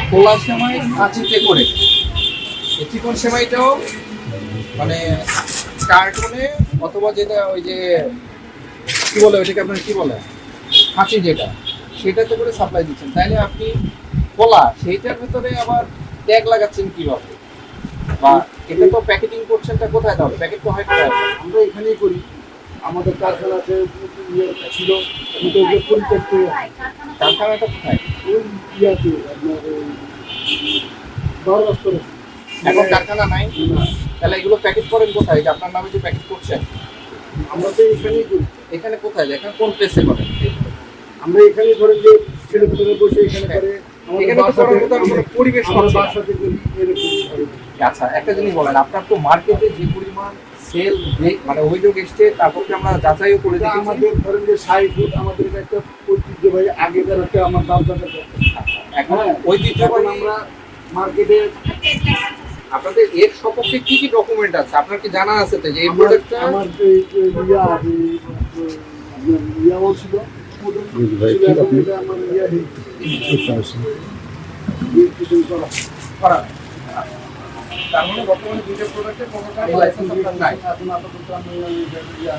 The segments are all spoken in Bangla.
খোলা সেমাই কাঁচিতে করে, এই চিকন সেমাইটাও মানে কার্টুনে অথবা যেটা ওই যে কি বলে ওইটাকে আপনার কি বলে খাঁচি যেটা, সেটাতে করে সাপ্লাই দিচ্ছেন, তাইলে আপনি খোলা সেইটার ভেতরে আবার ট্যাগ লাগাচ্ছেন কিভাবে? বা এটা তো প্যাকেটিং করছেন, তা কোথায় তাহলে প্যাকেট তো হয় কোথায়? আমরা এখানেই করি, আমাদের কারখানাতে ছিল পরিত্যক্ত কারখানাটা কোথায়? ওই ইয়াতে আপনার বড় রাস্তায়। এখন কারখানা নাই, তাহলে এগুলো প্যাকেট করেন কোথায়? যে আপনার নামে যে প্যাকেট করছেন, আমরা তো এখানেই করি। এখানে কোথায়? এখানে কোন প্লেসে করেন? আমরা এখানেই ধরেন যে ছেলেপুলেরা বসে এখানে করে, এখানে তো করার মতো কোনো পরিবেশ আমরা পাচ্ছি না। বাসাতে করি এরকম। আচ্ছা, একটা জিনিস বলেন, আপনার তো মার্কেটে যে পরিমাণ সেল মানে অভিযোগ এসছে, তারপর কি আমরা যাচাইও করে এটা দেখেছি। আমাদের ধরেন যে 60 ফুট আমাদের এটা একটা ঐতিহ্যবাহী আগেকার একটা আমার দাম দাদা এখন এখন ঐতিহ্যবাহী আমরা মার্কেটে আপনাদের এর সপক্ষে কি কি ডকুমেন্ট আছে আপনার কি জানা আছে তো যে এই আমার প্রোডাক্টটা? আমার ইয়াও ছিল এটা আমার ইয়া করা নাই। তার মানে বর্তমানে দুইটা প্রোডাক্টের কোনোটার লাইসেন্স আপনার নাই। এখন আপাতত আমি ইয়া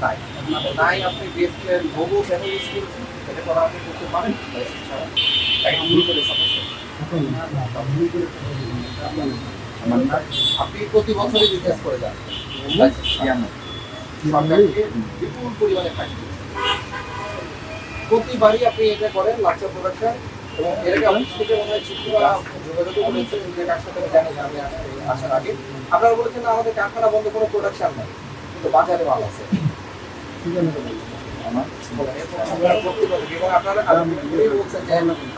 নাই নাই, আপনি বেস্টের লোগো কেন ইউজ করছেন? এটা করা আপনি করতে পারেন লাইসেন্স ছাড়া, একদম ভুল করে সমস্যা। আপনি প্রতি বছরই বিজনেস করে যান লাইসেন্স ছাড়া। সরকারকে বিপুল পরিমাণে থাকবে, প্রতিবারই আপনি এটা করেন লাচ্চা প্রোডাকশন, এবং এটাকে অফিস থেকে মনে হয় চিঠিরা যোগাযোগ করেছেন যে কার সাথে জানি আমি আসার আগে আপনারা বলেছেন না আমাদের কারখানা বন্ধ কোনো প্রোডাকশন নাই, কিন্তু বাজারে মাল আছে।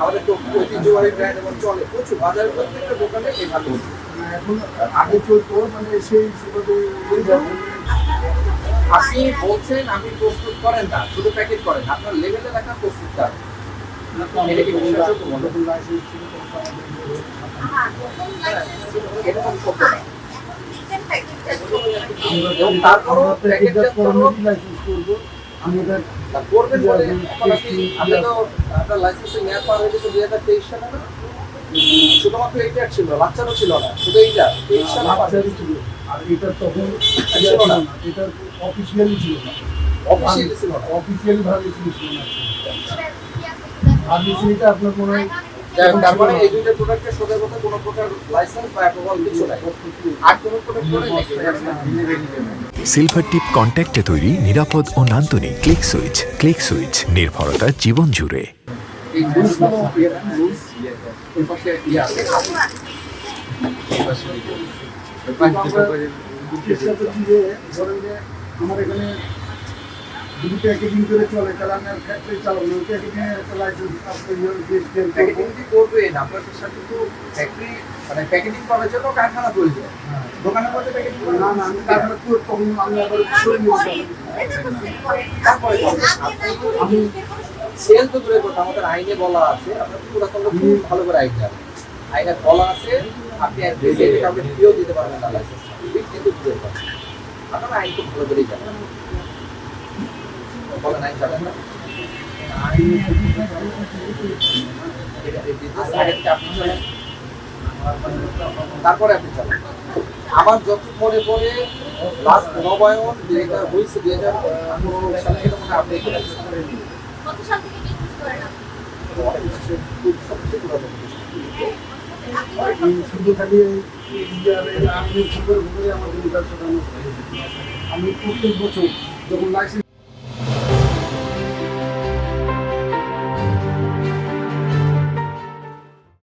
আমাদের তো ঐতিহ্যবাহী ব্র্যান্ড এবং চলে প্রচুর বাজারে, প্রত্যেকটা দোকানে এই ভালো। এখন আগে চলতো মানে সেই আপনি বলছেন আপনি প্রস্তুত করেন না, শুধু প্যাকেট করেন, আপনার লেভেলে রাখা প্রস্তুতকার, এটা কি বিশ্বাসযোগ্য মনে হয়? এরকম সত্য না। এবং তারপরও প্যাকেটজাত লাইসেন্স করবো আমি এটা করবেন বলে এখন আপনি তো আপনার লাইসেন্সে নেওয়ার পর হয়ে গেছে 2023 সালে না? শুধুমাত্র এইটা ছিল, লাচ্চারও ছিল না, শুধু এইটা 23 সালে বাচ্চারই ছিল। আর এটা তখন ছিল না, এটা অফিসিয়ালি ছিল না, অফিসিয়ালি ছিল না। অফিসিয়ালি ভাবে ছিল না। আর এটা আপনার মনে হয় যাই হোক, তারপরে এই দুইটা প্রোডাক্টের সোজা কথা কোনো প্রকার লাইসেন্স বা অ্যাপ্রুভাল কিছু নাই, আর কোনো প্রোডাক্ট করে সিলভার টিপ কন্ট্যাক্টে তৈরি নিরাপদ ও নান্দনিক ক্লিক সুইচ নির্ভরতা জীবন জুড়ে। এই রুলসগুলো রুলস এই পাশে আছে। চেষ্টা করছি যে ধরেন যে আমার এখানে যদি প্যাকেজিং করে চলে তাহলে আমি আর ফ্যাক্টরি চালাবো, প্যাকেজিং এর একটা লাইসেন্স প্যাকেটিং কি করবেন আপনার সাথে, কিন্তু ফ্যাক্টরি মানে প্যাকেটিং করার জন্য কারখানা প্রয়োজন, দোকানের মধ্যে প্যাকেটিং না না আমি তারপরে তখন আমি আবার করে নিয়েছি। তারপরে আমি সেল তো দূরের কথা, আমাদের আইনে বলা আছে, আপনার পুরাতন খুব ভালো করে আইন জানেন, আইনে বলা আছে আপনি এক দেশে কাউকে ফিও দিতে পারবেন না লাইসেন্স, কিন্তু দূরের কথা আপনারা আইন খুব ভালো করেই জানেন, বলেন আইন জানেন না? তারপরে আপনি চালান। আমার যত মনে পড়ে লাস্ট নবায়ন যেটা হয়েছে 2015 সালে, এটা মনে হয় আপনি কত সাল থেকে বিজনেস করেন আপনি? শুধু খালি আমি সুপার ঘুরে আমাদের ব্যবসাটা আমি প্রত্যেক বছর যখন লাইসেন্স